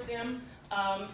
them.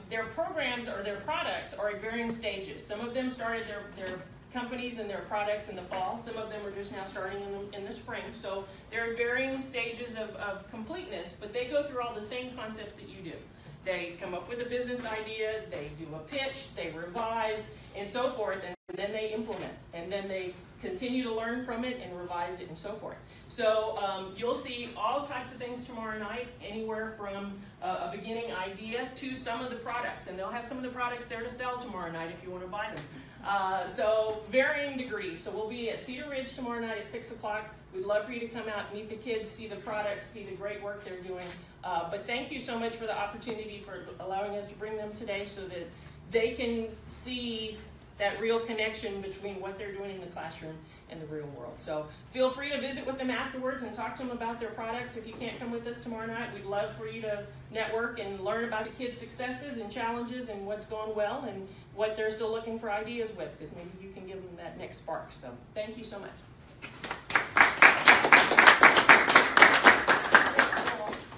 Their programs or their products are at varying stages. Some of them started their companies and their products in the fall. Some of them are just now starting in the spring. So they're at varying stages of completeness, but they go through all the same concepts that you do. They come up with a business idea, they do a pitch, they revise, and so forth, and then they implement. And then they continue to learn from it and revise it and so forth. So you'll see all types of things tomorrow night, anywhere from a beginning idea to some of the products. And they'll have some of the products there to sell tomorrow night if you want to buy them. So varying degrees. So we'll be at Cedar Ridge tomorrow night at 6 o'clock. We'd love for you to come out, meet the kids, see the products, see the great work they're doing. But thank you so much for the opportunity for allowing us to bring them today so that they can see that real connection between what they're doing in the classroom and the real world. So feel free to visit with them afterwards and talk to them about their products. If you can't come with us tomorrow night, we'd love for you to network and learn about the kids' successes and challenges and what's going well and what they're still looking for ideas with, because maybe you can give them that next spark. So thank you so much.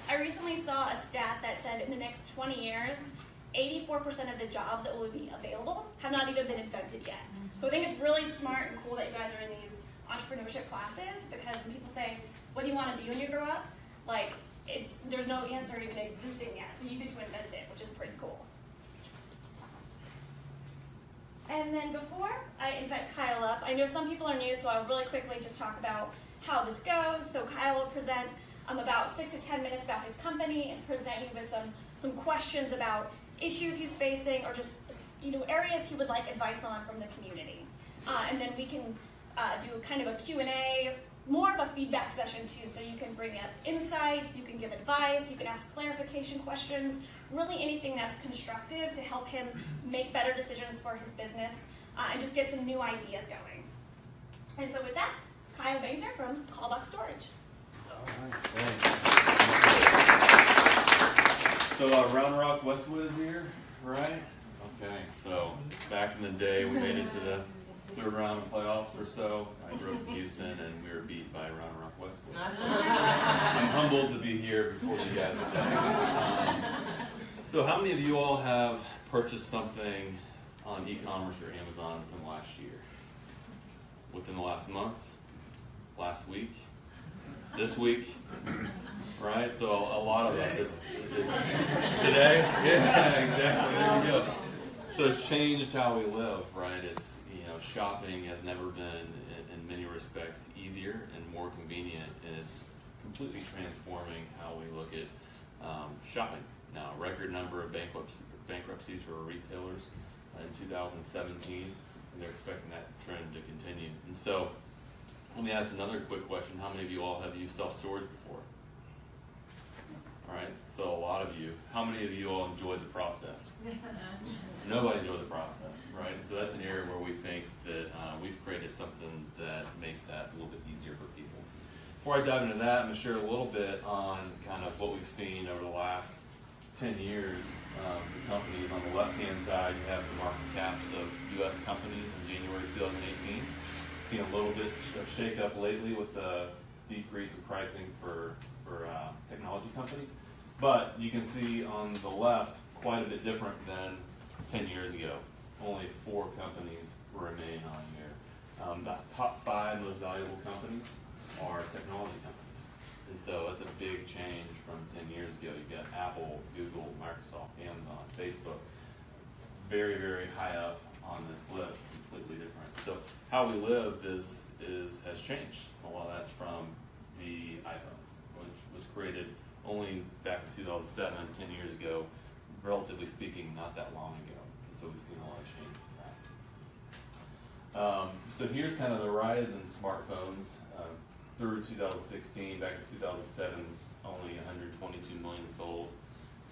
I recently saw a stat that said in the next 20 years, 84% of the jobs that will be available have not even been invented yet. So I think it's really smart and cool that you guys are in these entrepreneurship classes, because when people say, what do you want to be when you grow up? Like, there's no answer even existing yet, so you get to invent it, which is pretty cool. And then before I invite Kyle up, I know some people are new, so I'll really quickly just talk about how this goes. So Kyle will present about 6 to 10 minutes about his company and present you with some questions about issues he's facing, or just areas he would like advice on from the community. And then we can do kind of a Q&A, more of a feedback session too, so you can bring up insights, you can give advice, you can ask clarification questions, really anything that's constructive to help him make better decisions for his business and just get some new ideas going. And so with that, Kyle Bainter from CallBox Storage. All right, thanks. So Round Rock Westwood is here, right? Okay, so back in the day, we made it to the third round of playoffs or so. I grew up in Houston, and we were beat by Round Rock Westwood. I'm humbled to be here before you guys today. So how many of you all have purchased something on e-commerce or Amazon within the last year? Within the last month? Last week? This week? Right? So a lot of us, it's today? Yeah, exactly. There we go. So it's changed how we live, right? It's, shopping has never been, in many respects, easier and more convenient, and it's completely transforming how we look at shopping. Now, a record number of bankruptcies for retailers in 2017, and they're expecting that trend to continue. And so, let me ask another quick question. How many of you all have used self-storage before? All right, so a lot of you. How many of you all enjoyed the process? Nobody enjoyed the process, right? So that's an area where we think that we've created something that makes that a little bit easier for people. Before I dive into that, I'm going to share a little bit on kind of what we've seen over the last 10 years for companies. On the left-hand side, you have the market caps of U.S. companies in January 2018. Seen a little bit of shake-up lately with the decrease in pricing for technology companies. But you can see on the left, quite a bit different than 10 years ago. Only 4 companies remain on here. The top 5 most valuable companies are technology companies. And so that's a big change from 10 years ago. You've got Apple, Google, Microsoft, Amazon, Facebook, very, very high up on this list, completely different. So how we live has changed. A lot of that's from the iPhone, which was created only back in 2007, 10 years ago, relatively speaking, not that long ago. And so we've seen a lot of change from that. So here's kind of the rise in smartphones through 2016. Back in 2007, only 122 million sold.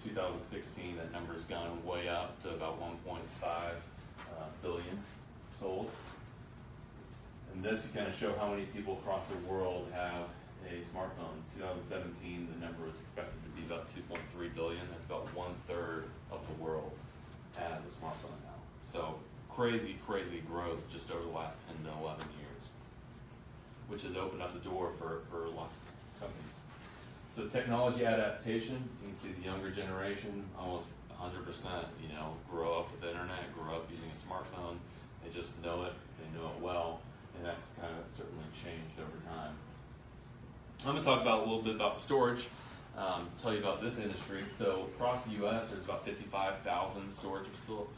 2016, that number's gone way up to about 1.5 billion sold. And this you kind of show how many people across the world have a smartphone. In 2017, the number was expected to be about 2.3 billion. That's about 1/3 of the world has a smartphone now. So crazy, crazy growth just over the last 10 to 11 years, which has opened up the door for lots of companies. So technology adaptation, you can see the younger generation, almost 100%, grow up with the internet, grow up using a smartphone. They just know it, they know it well, and that's kind of certainly changed over time. I'm going to talk about a little bit about storage, tell you about this industry. So across the U.S., there's about 55,000 storage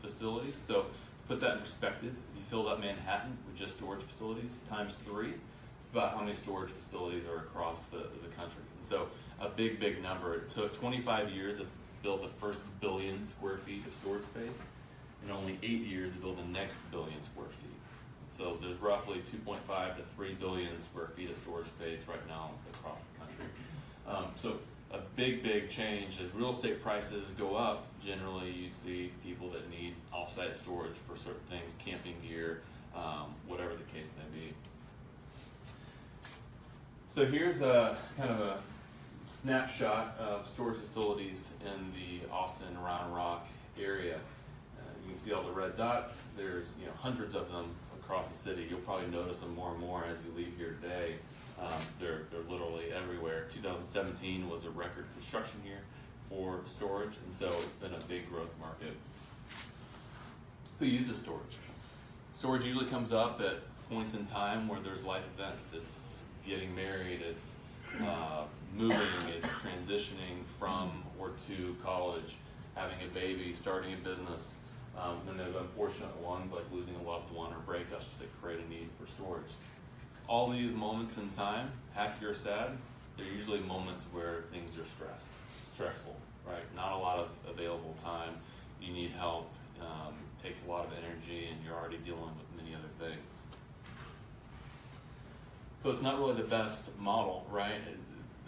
facilities. So to put that in perspective, if you filled up Manhattan with just storage facilities times 3, it's about how many storage facilities are across the country. And so a big, big number. It took 25 years to build the first billion square feet of storage space, and only 8 years to build the next billion square feet. So there's roughly 2.5 to 3 billion square feet of storage space right now across the country. So a big, big change. As real estate prices go up, generally you see people that need off-site storage for certain things, camping gear, whatever the case may be. So here's a kind of a snapshot of storage facilities in the Austin, Round Rock area. You can see all the red dots. There's hundreds of them across the city. You'll probably notice them more and more as you leave here today. They're literally everywhere. 2017 was a record construction year for storage, and so it's been a big growth market. Who uses storage? Storage usually comes up at points in time where there's life events. It's getting married, it's moving, it's transitioning from or to college, having a baby, starting a business. And there's unfortunate ones like losing a loved one or breakups that create a need for storage. All these moments in time, happy or sad, they're usually moments where things are stressful, right? Not a lot of available time. You need help, takes a lot of energy, and you're already dealing with many other things. So it's not really the best model, right?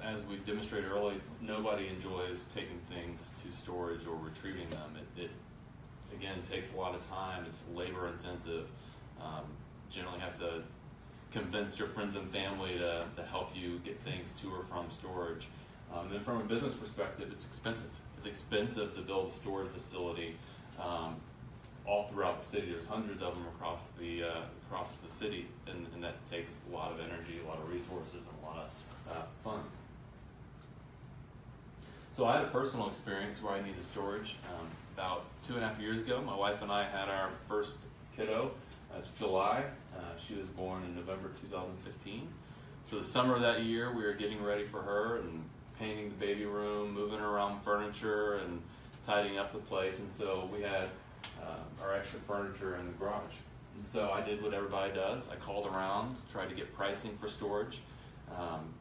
As we demonstrated earlier, nobody enjoys taking things to storage or retrieving them. It again, takes a lot of time. It's labor intensive. Generally have to convince your friends and family to help you get things to or from storage. Then from a business perspective, it's expensive. It's expensive to build a storage facility all throughout the city. There's hundreds of them across the city, and that takes a lot of energy, a lot of resources, and a lot of funds. So I had a personal experience where I needed storage. About 2.5 years ago, my wife and I had our first kiddo. It's July. She was born in November 2015. So the summer of that year, we were getting ready for her and painting the baby room, moving around furniture, and tidying up the place. And so we had our extra furniture in the garage. And so I did what everybody does. I called around, tried to get pricing for storage,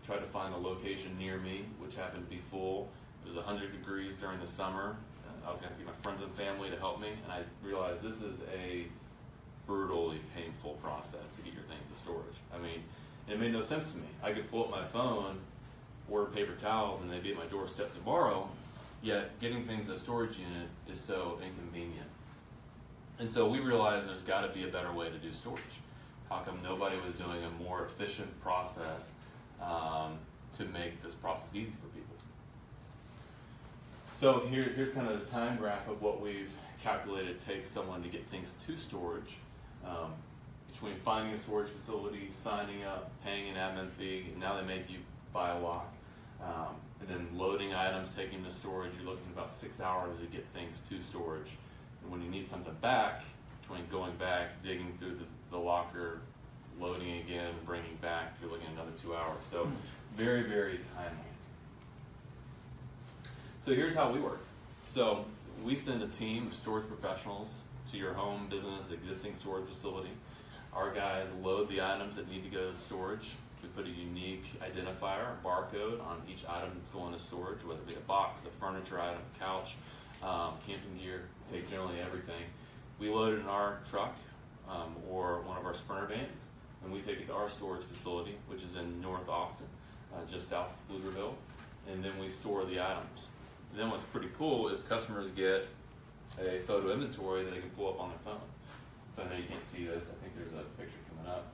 tried to find a location near me, which happened to be full. It was 100 degrees during the summer. I was going to get my friends and family to help me, and I realized this is a brutally painful process to get your things to storage. I mean, it made no sense to me. I could pull up my phone, order paper towels, and they'd be at my doorstep tomorrow, yet getting things to a storage unit is so inconvenient. And so we realized there's got to be a better way to do storage. How come nobody was doing a more efficient process to make this process easy for people? So here's kind of the time graph of what we've calculated takes someone to get things to storage. Between finding a storage facility, signing up, paying an admin fee, and now they make you buy a lock, and then loading items, taking them to storage, you're looking at about 6 hours to get things to storage. And when you need something back, between going back, digging through the locker, loading again, bringing back, you're looking at another 2 hours. So very, very timely. So here's how we work. So we send a team of storage professionals to your home, business, existing storage facility. Our guys load the items that need to go to storage. We put a unique identifier, a barcode, on each item that's going to storage, whether it be a box, a furniture item, a couch, camping gear, take generally everything. We load it in our truck or one of our Sprinter vans, and we take it to our storage facility, which is in North Austin, just south of Pflugerville, and then we store the items. And then what's pretty cool is customers get a photo inventory that they can pull up on their phone. So I know you can't see this. I think there's a picture coming up.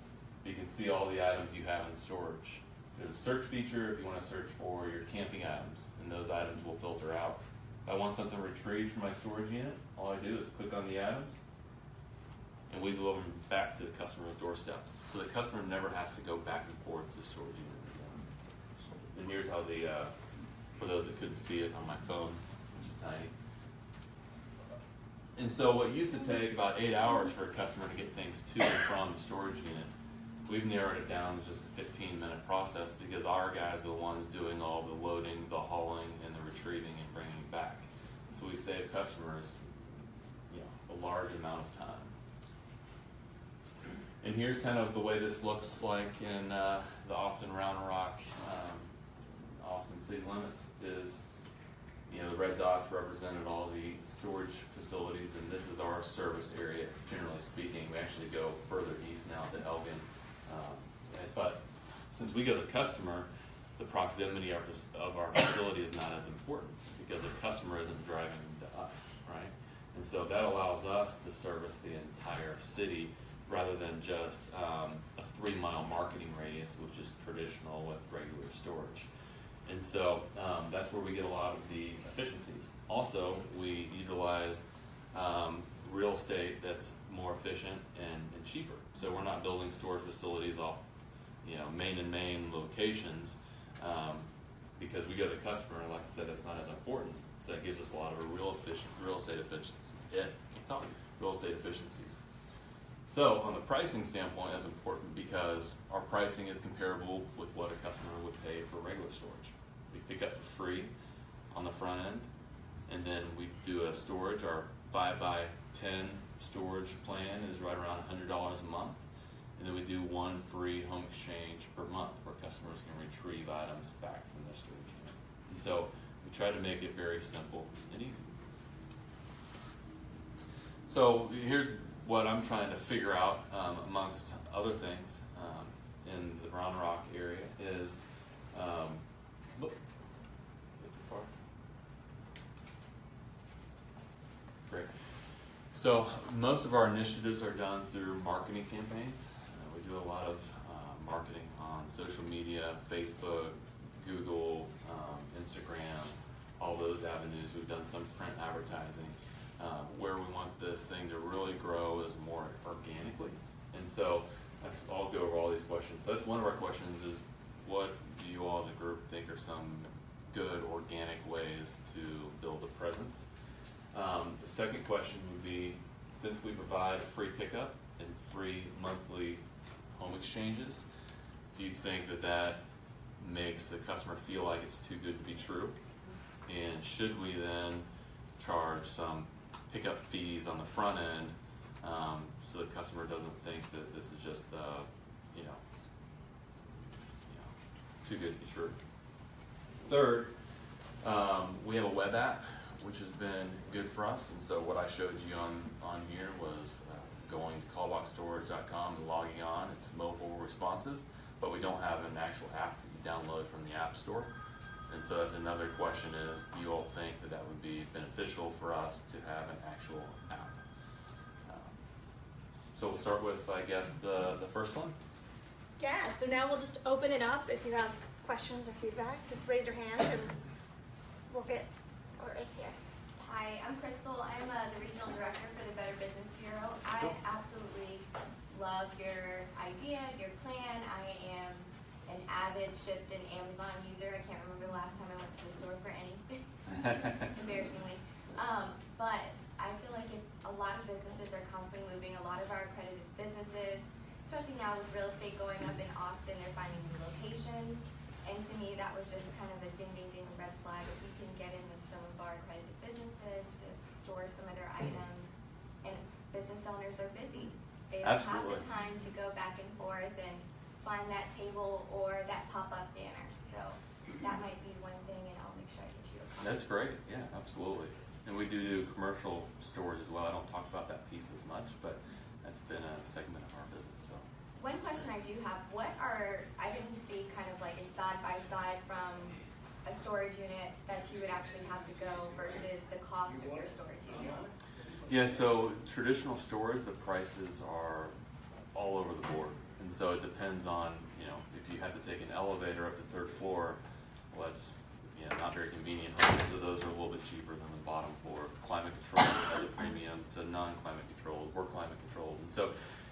You can see all the items you have in storage. There's a search feature if you want to search for your camping items, and those items will filter out. If I want something retrieved from my storage unit, all I do is click on the items, and we deliver them back to the customer's doorstep. So the customer never has to go back and forth to the storage unit again. And here's how the for those that couldn't see it on my phone, which is tiny. And so what used to take about 8 hours for a customer to get things to and from the storage unit, we've narrowed it down to just a 15-minute process because our guys are the ones doing all the loading, the hauling, and the retrieving and bringing it back. So we save customers, a large amount of time. And here's kind of the way this looks like in the Austin Round Rock, Austin city limits is, the red dots represented all the storage facilities, and this is our service area, generally speaking. We actually go further east now to Elgin. But since we go to the customer, the proximity of our facility is not as important because the customer isn't driving to us, right? And so that allows us to service the entire city rather than just a 3-mile marketing radius, which is traditional with regular storage. And so that's where we get a lot of the efficiencies. Also, we utilize real estate that's more efficient and cheaper. So we're not building storage facilities off, main locations because we go to the customer, and like I said, it's not as important. So that gives us a lot of real estate efficiencies. Real estate efficiencies. So on the pricing standpoint, that's important because our pricing is comparable with what a customer would pay for regular storage. We pick up for free on the front end, and then we do a storage. Our 5x10 storage plan is right around $100 a month, and then we do one free home exchange per month where customers can retrieve items back from their storage unit. And so we try to make it very simple and easy. So here's what I'm trying to figure out, amongst other things, in the Round Rock area is, Great. So most of our initiatives are done through marketing campaigns. We do a lot of marketing on social media, Facebook, Google, Instagram, all those avenues. We've done some print advertising. Where we want this thing to really grow is more organically. And so I'll go over all these questions. So that's one of our questions is, what do you all as a group think are some good organic ways to build a presence? The second question would be, since we provide free pickup and free monthly home exchanges, do you think that makes the customer feel like it's too good to be true? And should we then charge some pickup fees on the front end so the customer doesn't think that this is just too good to be true? Third, we have a web app which has been good for us, and so what I showed you on here was going to CallBoxStorage.com and logging on. It's mobile responsive, but we don't have an actual app that you download from the App Store. And so that's another question is, do you all think that would be beneficial for us to have an actual app? So we'll start with, I guess, the first one. Yeah, so now we'll just open it up. If you have questions or feedback, just raise your hand and we'll get right here. Hi, I'm Crystal. I'm the Regional Director for the Better Business Bureau. I absolutely love your idea, your plan. I am an avid shipped and Amazon user. I can't remember the last time I went to the store for anything, embarrassingly. But I feel like a lot of businesses are constantly moving. A lot of our accredited businesses, especially now with real estate going up in Austin, they're finding new locations. And to me, that was just kind of a ding, ding, ding red flag. If we can get in with some of our accredited businesses to store some of their items, and business owners are busy. They don't have the time to go back and forth and find that table or that pop-up banner. So that might be one thing, and I'll make sure I get you a copy. That's great. Yeah, absolutely. And we do commercial storage as well. I don't talk about that piece as much, but that's been a segment of our business. So one question I do have, I didn't see kind of like a side-by-side from a storage unit that you would actually have to go versus the cost of your storage unit. Yeah, so traditional storage, the prices are all over the board. And so it depends on, if you have to take an elevator up to the 3rd floor, well, that's not very convenient homes, so those are a little bit cheaper than the bottom floor. Climate control has a premium to non-climate controlled or climate controlled. And so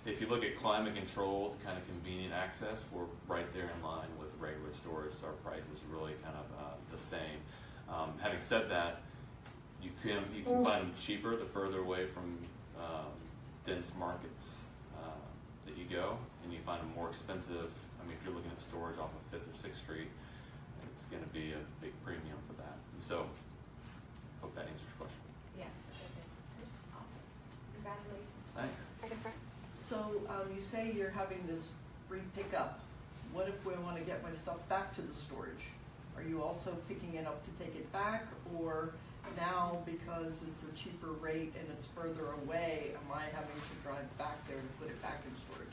if you look at climate controlled, kind of convenient access, we're right there in line with regular storage. So our price is really kind of the same. Having said that, you can find them cheaper the further away from dense markets that you go, and you find them more expensive. I mean, if you're looking at storage off of 5th or 6th Street, it's going to be a big premium for that. So, hope that answers your question. Yeah, that's awesome. Congratulations. Thanks. So you say you're having this free pickup. What if we want to get my stuff back to the storage? Are you also picking it up to take it back, or now because it's a cheaper rate and it's further away, am I having to drive back there to put it back in storage?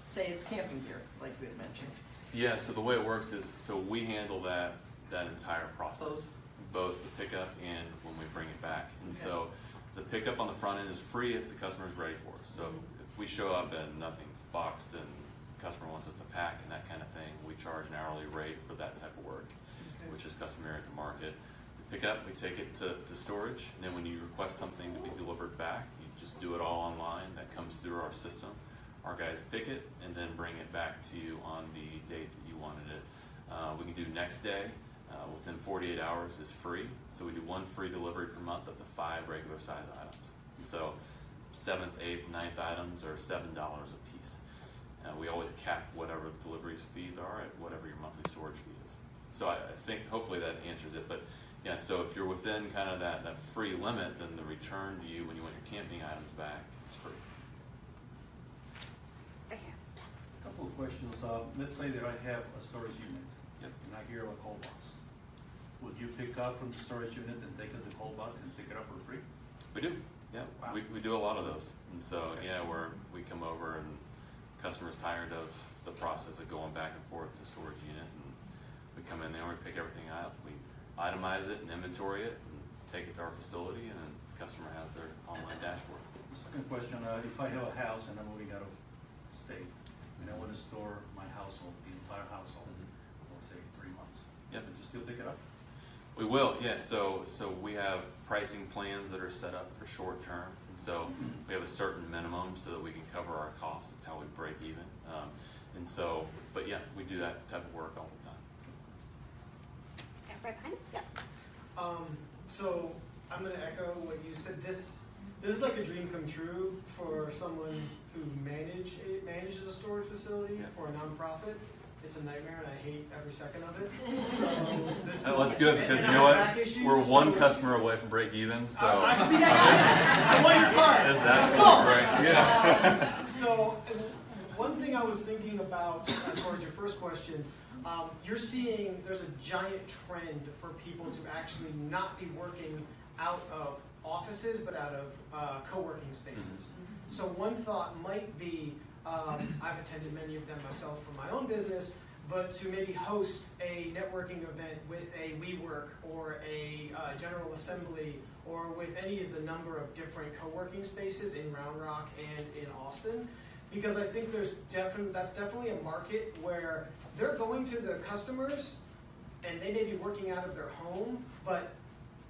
Say it's camping gear, like we had mentioned. Yeah, so the way it works is, so we handle that entire process. Both the pickup and when we bring it back. And so the pickup on the front end is free if the customer is ready for us. So if we show up and nothing's boxed and the customer wants us to pack and that kind of thing, we charge an hourly rate for that type of work, which is customary at the market. We pick up, we take it to storage, and then when you request something to be delivered back, you just do it all online. That comes through our system. Our guys pick it and then bring it back to you on the date that you wanted it. We can do next day. Within 48 hours is free. So we do 1 free delivery per month up to 5 regular size items. So 7th, 8th, 9th items are $7 a piece. We always cap whatever the delivery fees are at whatever your monthly storage fee is. So I think hopefully that answers it. But yeah, so if you're within kind of that free limit, then the return to you when you want your camping items back is free. A couple of questions. Let's say that I have a storage unit, and I hear a CallBox. Would you pick up from the storage unit and take it to CallBox and pick it up for free? We do, yeah. Wow. We do a lot of those. And so, yeah, we come over and customers tired of the process of going back and forth to the storage unit, and we come in there and we pick everything up. We itemize it and inventory it and take it to our facility, and then the customer has their online dashboard. Second question, if I have a house and I'm moving out of state, and I want to store my household, the entire household, for say 3 months, Yep. would you still pick it up? We will, yeah. So we have pricing plans that are set up for short term. And so we have a certain minimum so that we can cover our costs. That's how we break even. And so, but yeah, we do that type of work all the time. Right behind? Yeah. So I'm going to echo what you said. This is like a dream come true for someone who manages a storage facility for a nonprofit. It's a nightmare, and I hate every second of it. So That's good, because you know what? We're one customer away from break even. So I can be that guy. I want your card. That's absolutely right. Yeah. So one thing I was thinking about as far as your first question, you're seeing there's a giant trend for people to actually not be working out of offices, but out of co-working spaces. So one thought might be, I've attended many of them myself for my own business, but to maybe host a networking event with a WeWork or a General Assembly or with any of the number of different co-working spaces in Round Rock and in Austin, because I think that's definitely a market where they're going to the customers and they may be working out of their home, but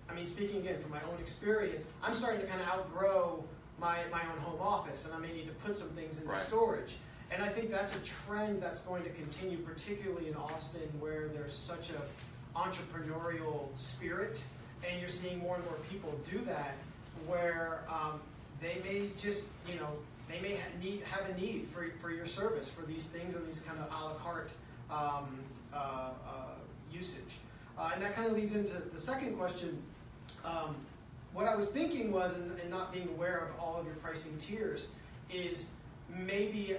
I mean, speaking again from my own experience, I'm starting to kind of outgrow my own home office, and I may need to put some things into storage. And I think that's a trend that's going to continue, particularly in Austin, where there's such an entrepreneurial spirit, and you're seeing more and more people do that, where they may just, they may have a need for your service, for these things and these kind of a la carte usage. And that kind of leads into the second question. What I was thinking was, and not being aware of all of your pricing tiers, is maybe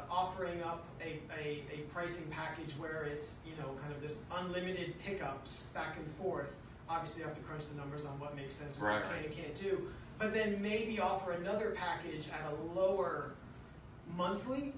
offering up a pricing package where it's kind of this unlimited pickups back and forth. Obviously, you have to crunch the numbers on what makes sense and what you can and can't do. But then maybe offer another package at a lower monthly,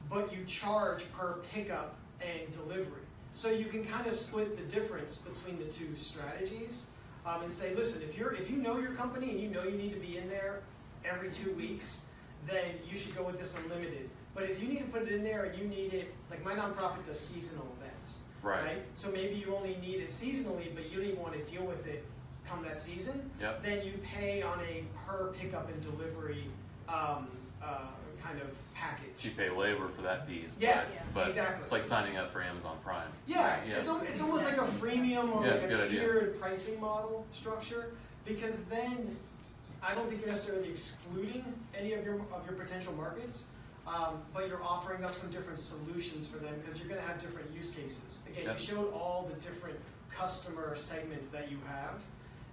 but you charge per pickup and delivery. So you can kind of split the difference between the two strategies. And say, listen, if you know your company and you know you need to be in there every 2 weeks, then you should go with this unlimited. But if you need to put it in there and you need it, like my nonprofit does seasonal events, right? So maybe you only need it seasonally, but you don't even want to deal with it come that season. Then you pay on a per pickup and delivery kind of package. So you pay labor for that piece, Yeah, but exactly. it's like signing up for Amazon Prime. Yeah, right? it's almost like a freemium or Yeah, like it's a a good idea. tiered pricing model structure, because then I don't think you're necessarily excluding any of your potential markets, but you're offering up some different solutions for them because you're going to have different use cases. Again, Yep. you showed all the different customer segments that you have,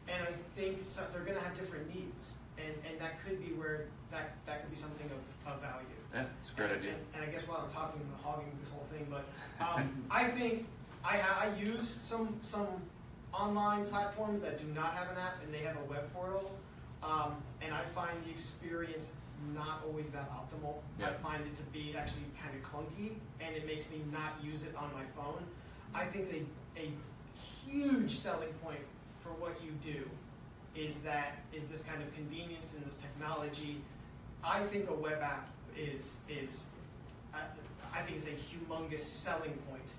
and I think they're going to have different needs, and that could be where that could be something of value. Yeah, it's a great idea. And I guess while I'm talking, I'm hogging this whole thing, but I think I use some online platforms that do not have an app and they have a web portal, and I find the experience not always that optimal. Yeah. I find it to be actually kind of clunky, and it makes me not use it on my phone. I think a huge selling point for what you do is this kind of convenience and this technology. I think a web app is I think it's a humongous selling point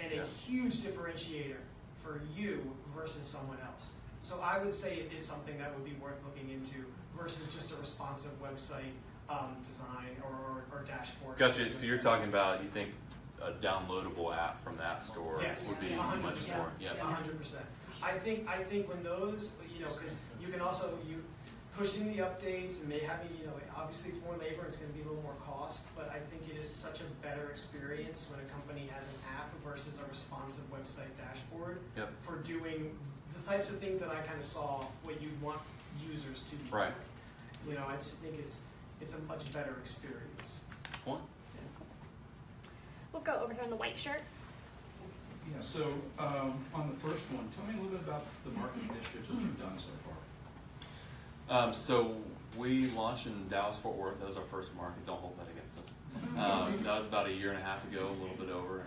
and a huge differentiator for you versus someone else. So I would say it is something that would be worth looking into versus just a responsive website design or dashboard. Gotcha. So you're talking about, you think a downloadable app from the App Store Yes, would be 100%. much more. Yeah. 100%. I think when those, because you can also pushing the updates and having, obviously it's more labor, it's going to be a little more cost, but I think it is such a better experience when a company has an app versus a responsive website dashboard Yep. for doing the types of things that I kind of saw what you'd want users to be Right. doing. I just think it's a much better experience. Point. We'll go over here in the white shirt. Yeah, so on the first one, tell me a little bit about the marketing initiatives that you've done so far. So we launched in Dallas-Fort Worth. That was our first market. Don't hold that against us. That was about a year and a half ago, a little bit over.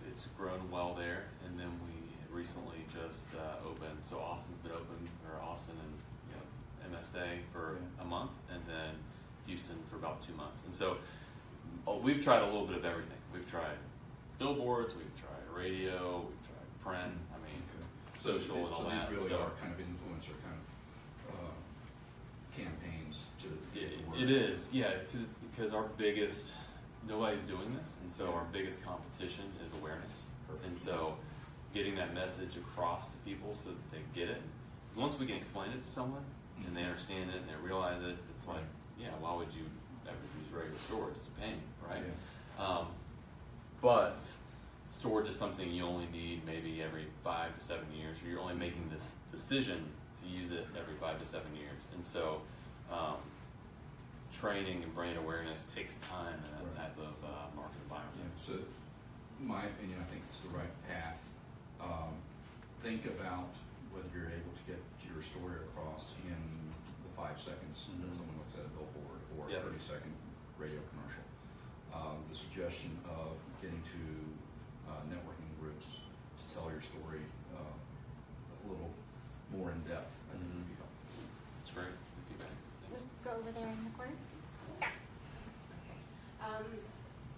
It's grown well there. And then we recently just opened. So Austin and MSA for a month, and then Houston for about 2 months. And so we've tried a little bit of everything. We've tried billboards, we've tried radio, we've tried print. I mean, social and all that. So these really So are kind of influencer kind of campaigns. it is, yeah, because our biggest, nobody's doing this, and so our biggest competition is awareness. Perfect. And so getting that message across to people so that they get it. Because once we can explain it to someone and they understand it and they realize it, it's like, yeah, why would you ever use regular storage? It's a pain, right? Yeah. But storage is something you only need maybe every 5 to 7 years, or you're only making this decision to use it every 5 to 7 years. And so training and brand awareness takes time in that type of market environment. Yeah, so in my opinion, I think it's the right path. Think about whether you're able to get your story across in the 5 seconds that someone looks at a billboard or a 30-second radio commercial. The suggestion of getting to networking groups to tell your story a little more in depth, I think would be helpful. That's great. Good feedback. We'll go over there in the corner. Yeah.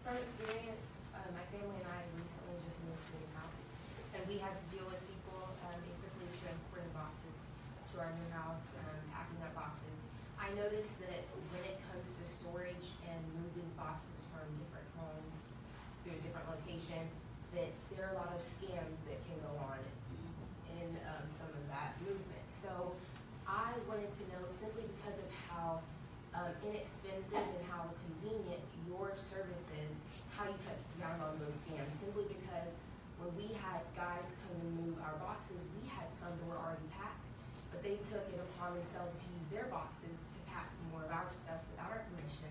From experience, my family and I recently just moved to a new house, and we had to deal with people basically transporting boxes to our new house, packing up boxes. I noticed that when it comes to storage and moving boxes from different homes to a different location, that there are a lot of scams that can go on in some of that movement. So I wanted to know, simply because of how inexpensive and how convenient your service is, how you cut down on those scams. Simply because when we had guys come and move our boxes, we had some that were already packed, but they took it upon themselves to use their boxes to pack more of our stuff without our permission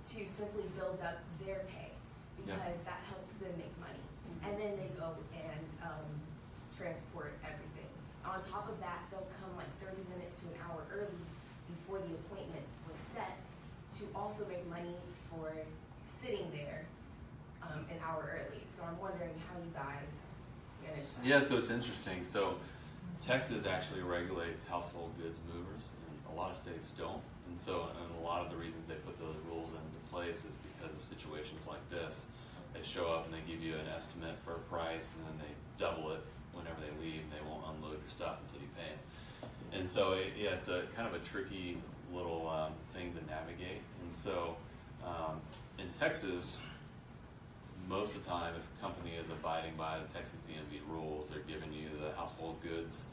to simply build up their pay, because that helps them make money. And then they go and transport everything. On top of that, they'll come like 30 minutes to an hour early before the appointment was set to also make money for sitting there an hour early. So I'm wondering how you guys manage that. Yeah, so it's interesting. So Texas actually regulates household goods movers, and a lot of states don't. And so, and a lot of the reasons they put those rules into place is because of situations like this. They show up and they give you an estimate for a price, and then they double it whenever they leave, and they won't unload your stuff until you pay them. And so it's a kind of a tricky little thing to navigate. And so in Texas, most of the time, if a company is abiding by the Texas DMV rules, they're giving you the household goods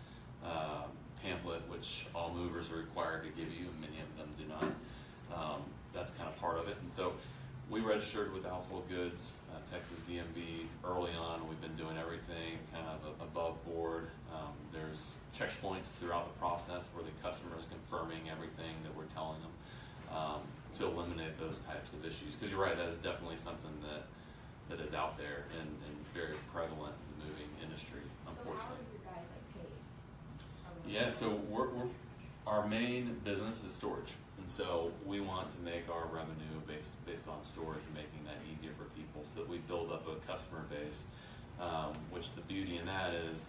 pamphlet, which all movers are required to give you, and many of them do not. That's kind of part of it. And so we registered with household goods, Texas DMV early on. We've been doing everything kind of above board. There's checkpoints throughout the process where the customer is confirming everything that we're telling them to eliminate those types of issues. Because you're right, that is definitely something that is out there and very prevalent in the moving industry, unfortunately. So how are you guys like paid? Yeah, so our main business is storage. And so we want to make our revenue based on storage and making that easier for people so that we build up a customer base, which the beauty in that is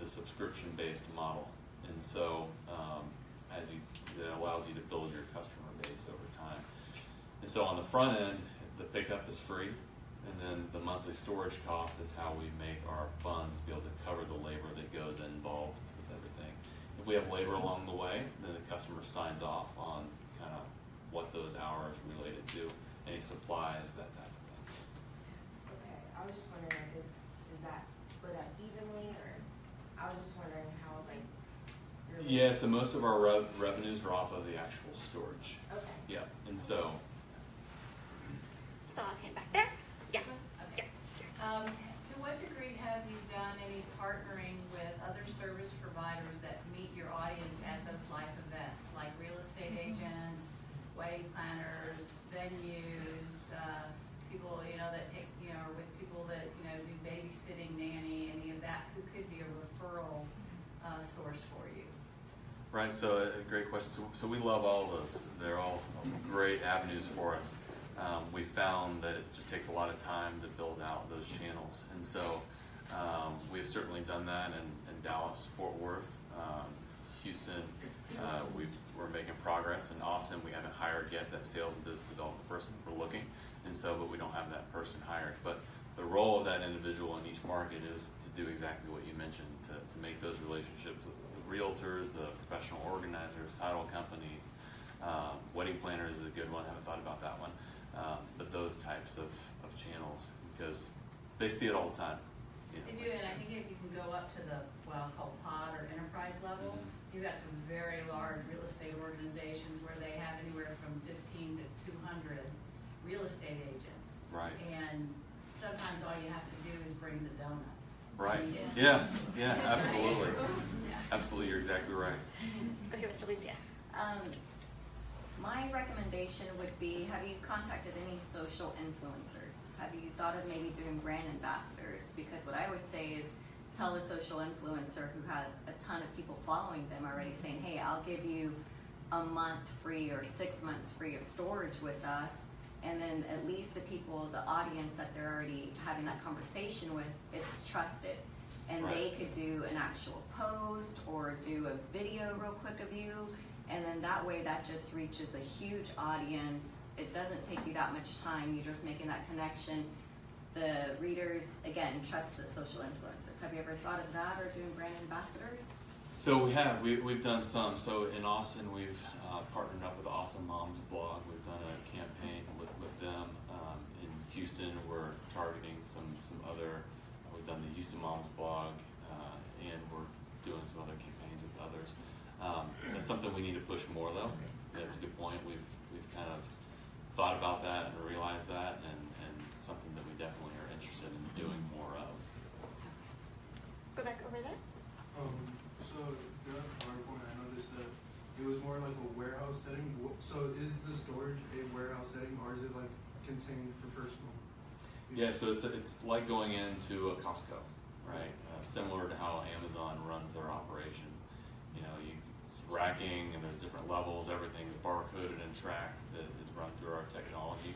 a subscription-based model. And so that allows you to build your customer base over time. And so on the front end, the pickup is free. And then the monthly storage cost is how we make our funds be able to cover the labor that goes involved with everything. If we have labor along the way, then the customer signs off on kind of what those hours related to, any supplies, that type of thing. Okay, I was just wondering, is that split up evenly, or I was just wondering how Yeah, so most of our revenues are off of the actual storage. Okay. Yeah, and so. So I'll hand back there. Yeah. Okay. To what degree have you done any partnering with other service providers that meet your audience at those life events, like real estate agents, wedding planners, venues, people that take with people that do babysitting, nanny, any of that, who could be a referral source for you? Right, so a great question. So we love all those. They're all great avenues for us. We found that it just takes a lot of time to build out those channels. And so we've certainly done that in Dallas, Fort Worth, Houston. We're making progress. In Austin, we haven't hired yet that sales and business development person. We're looking, but we don't have that person hired. But the role of that individual in each market is to do exactly what you mentioned, to make those relationships with the realtors, the professional organizers, title companies. Wedding planners is a good one. I haven't thought about that one. But those types of channels, because they see it all the time. They do, and I think if you can go up to the what I'll call pod or enterprise level, you've got some very large real estate organizations where they have anywhere from 15 to 200 real estate agents. Right. And sometimes all you have to do is bring the donuts. Right. Yeah, Absolutely. Yeah. Absolutely, you're exactly right. Go here with Alicia. My recommendation would be, have you contacted any social influencers? Have you thought of maybe doing brand ambassadors? Because what I would say is tell a social influencer who has a ton of people following them already saying, hey, I'll give you a month free or 6 months free of storage with us. And then at least the people, the audience that they're already having that conversation with, it's trusted. And Right. They could do an actual post or do a video real quick of you. And then that way that just reaches a huge audience. It doesn't take you that much time. You're just making that connection. The readers, again, trust the social influencers. Have you ever thought of that or doing brand ambassadors? So we have. We've done some. So in Austin, we've partnered up with the Awesome Moms blog. We've done a campaign with them. In Houston, we're targeting some other. We've done the Houston Moms blog, and we're doing some other campaigns with others. That's something we need to push more, though. That's a good point. We've kind of thought about that and realized that, and something that we definitely are interested in doing more of. Go back over there. So during PowerPoint, I noticed that it was more like a warehouse setting. So is the storage a warehouse setting, or is it like contained for personal use? Yeah, so it's like going into a Costco, right? Similar to how Amazon runs their operation. Racking, and there's different levels. Everything is barcoded and tracked that is run through our technology.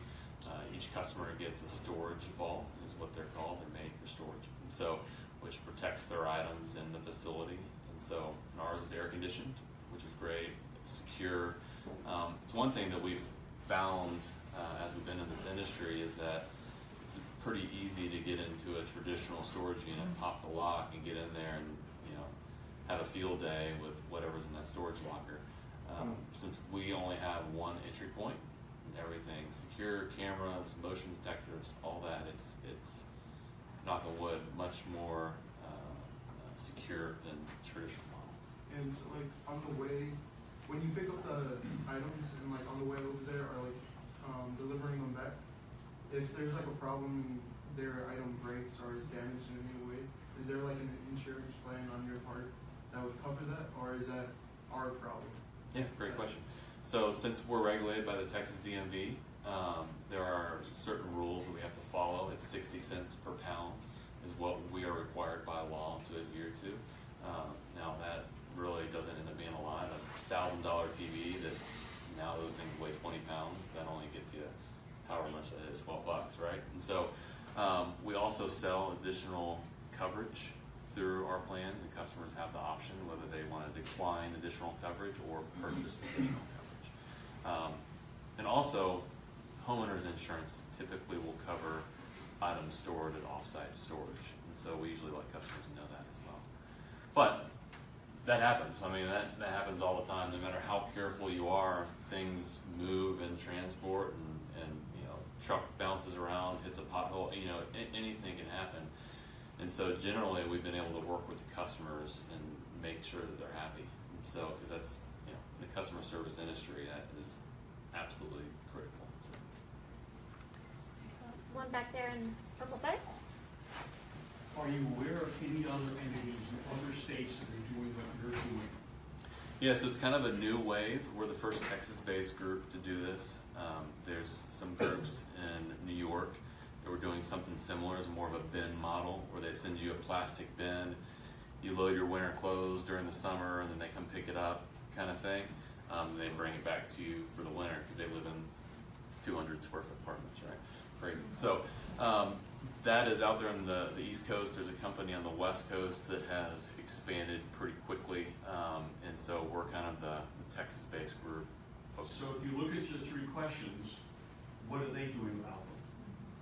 Each customer gets a storage vault, is what they're called. They're made for storage, and so which protects their items in the facility. And so ours is air conditioned, which is great, secure. It's one thing that we've found as we've been in this industry is that it's pretty easy to get into a traditional storage unit, pop the lock, and get in there and have a field day with whatever's in that storage locker. Since we only have one entry point, and everything secure, cameras, motion detectors, all that, it's knock on wood, much more secure than traditional model. And so, like, on the way, when you pick up the items and, like, on the way over there, or, like, delivering them back, if there's, like, a problem and their item breaks or is damaged in any way, is there, like, an insurance plan on your part that would cover that, or is that our problem? Yeah, great question. So since we're regulated by the Texas DMV, there are certain rules that we have to follow. It's 60 cents per pound is what we are required by law to adhere to. Now that really doesn't end up being a lot. A $1,000 TV that now those things weigh 20 pounds, that only gets you however much that is, 12 bucks, right? And so we also sell additional coverage through our plans, and customers have the option whether they want to decline additional coverage or purchase additional coverage. And also, homeowners insurance typically will cover items stored at offsite storage, and so we usually let customers know that as well. But that happens. I mean, that happens all the time. No matter how careful you are, things move and transport, and you know, truck bounces around, hits a pothole. You know, anything can happen. And so generally, we've been able to work with the customers and make sure that they're happy. And so, because that's, you know, in the customer service industry, that is absolutely critical. Excellent. One back there in the purple sweater. Are you aware of any other entities in other states that are doing what you're doing? Yeah, so it's kind of a new wave. We're the first Texas-based group to do this. There's some groups in New York that were doing something similar. It's more of a bin model where they send you a plastic bin. You load your winter clothes during the summer, and then they come pick it up, kind of thing. They bring it back to you for the winter because they live in 200 square foot apartments, right? Crazy. So that is out there on the East Coast. There's a company on the West Coast that has expanded pretty quickly, and so we're kind of the Texas-based group. So if you look at your three questions, what are they doing about them?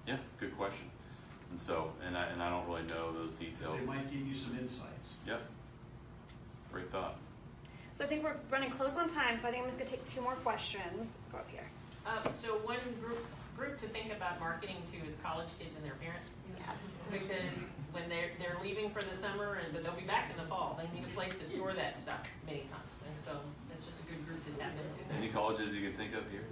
Yeah, good question. And so, and I don't really know those details. They might give you some insights. Yep. Great thought. So I think we're running close on time, so I think I'm just going to take 2 more questions. Go up here. So one group to think about marketing to is college kids and their parents. Yeah. Because when they're leaving for the summer, but they'll be back in the fall, they need a place to store that stuff many times. And so that's just a good group to tap into. Any colleges you can think of here?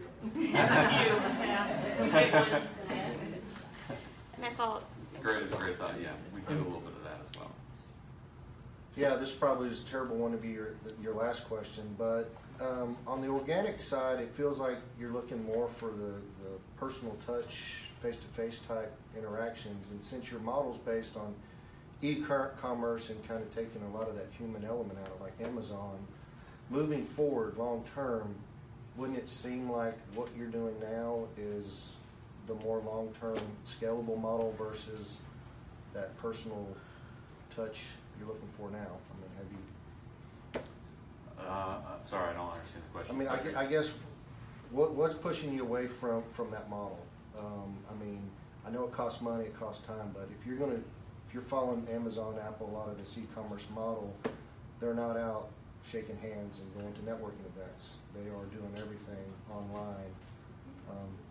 And that's all. It's great. It's a great thought. Yeah, we do a little bit of that as well. Yeah, this probably is a terrible one to be your last question, but on the organic side, it feels like you're looking more for the personal touch, face-to-face type interactions, and since your model's based on e-commerce and kind of taking a lot of that human element out of, like Amazon, moving forward long term, wouldn't it seem like what you're doing now is the more long-term scalable model versus that personal touch you're looking for now? I mean, have you? Sorry, I don't understand the question. I mean, I guess what's pushing you away from that model? I mean, I know it costs money, it costs time, but if you're following Amazon, Apple, a lot of this e-commerce model, they're not out shaking hands and going to networking events. They are doing everything online.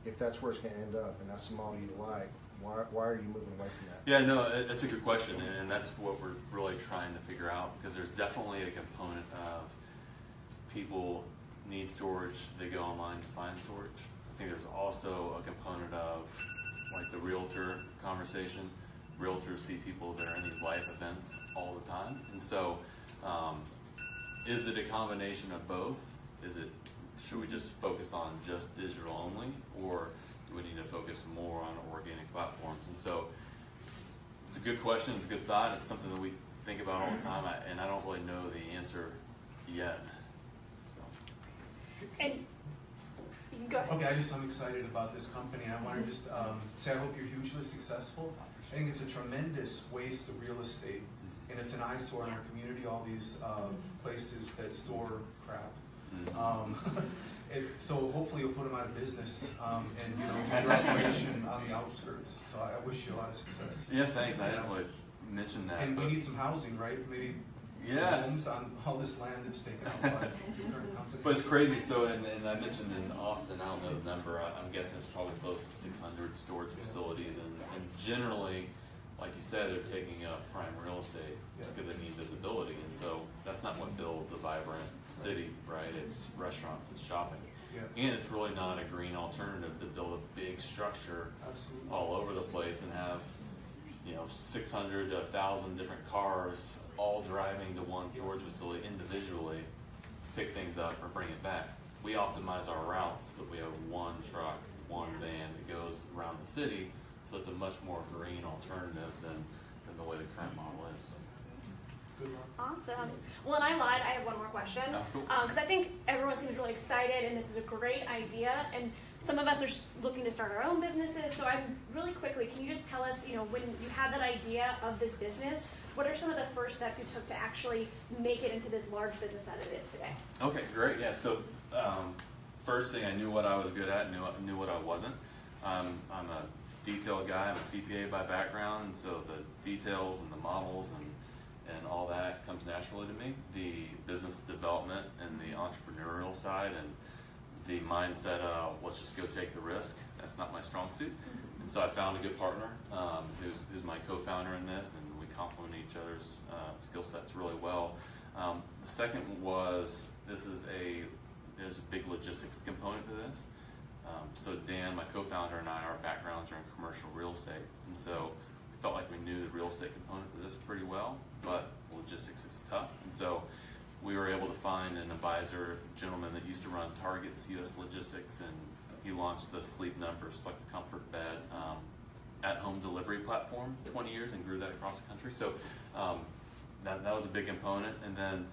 If that's where it's going to end up, and that's the model you like, why are you moving away from that? Yeah, no, it's a good question, and that's what we're really trying to figure out, because there's definitely a component of people need storage, they go online to find storage. I think there's also a component of, like, the realtor conversation. Realtors see people that are in these life events all the time, and so is it a combination of both? Should we just focus on just digital only, or do we need to focus more on organic platforms? And so it's a good question, it's a good thought, it's something that we think about all the time, and I don't really know the answer yet. So. And you can go ahead. I'm excited about this company. I want to just say I hope you're hugely successful. I think it's a tremendous waste of real estate, and it's an eyesore in our community, all these places that store crap. So hopefully you'll put them out of business and recreation on the outskirts. So I wish you a lot of success. Yeah, thanks. I didn't really mention that. And we need some housing, right? Maybe some Yeah. homes on all this land that's taken up by the current company. But it's crazy. So, and I mentioned in Austin, I don't know the number. I'm guessing it's probably close to 600 storage facilities, and generally, like you said, they're taking up prime real estate because they need visibility, and so that's not what builds a vibrant city, right? It's restaurants, it's shopping, and it's really not a green alternative to build a big structure all over the place and have 600 to 1,000 different cars all driving to one storage facility individually, pick things up or bring it back. We optimize our routes, but we have one truck, one van that goes around the city, so it's a much more green alternative than the way the current model is. Awesome. Well, and I lied. I have one more question. Cool. Because I think everyone seems really excited, and this is a great idea. And some of us are looking to start our own businesses. So I'm really quickly, can you just tell us, when you had that idea of this business, what are some of the first steps you took to actually make it into this large business that it is today? Okay, great. Yeah. So first thing, I knew what I was good at, knew what I wasn't. I'm a detail guy. I'm a CPA by background, and so the details and the models and all that comes naturally to me. The business development and the entrepreneurial side and the mindset of let's just go take the risk, that's not my strong suit. And so I found a good partner who's my co-founder in this, and we complement each other's skill sets really well. The second was there's a big logistics component to this. So Dan, my co-founder, and I, our backgrounds are in commercial real estate, and so we felt like we knew the real estate component of this pretty well, but logistics is tough. And so we were able to find an advisor, gentleman that used to run Target's U.S. Logistics, and he launched the Sleep Number Select Comfort Bed at-home delivery platform 20 years and grew that across the country. So that was a big component. And then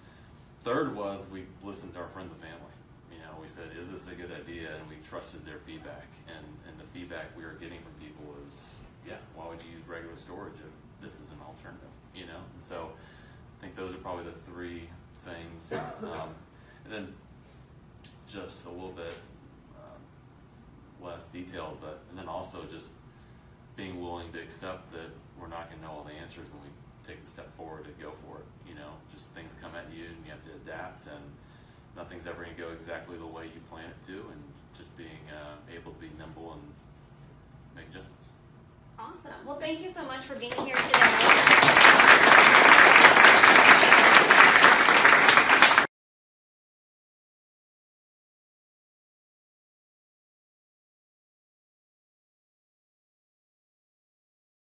third was we listened to our friends and family. We said, is this a good idea? And we trusted their feedback. And the feedback we were getting from people was, why would you use regular storage if this is an alternative? And so I think those are probably the three things. And then just a little bit less detailed, and then also just being willing to accept that we're not going to know all the answers when we take the step forward to go for it. Just things come at you and you have to adapt, and nothing's ever going to go exactly the way you plan it to, and just being able to be nimble and make adjustments. Awesome. Well, thank you so much for being here today.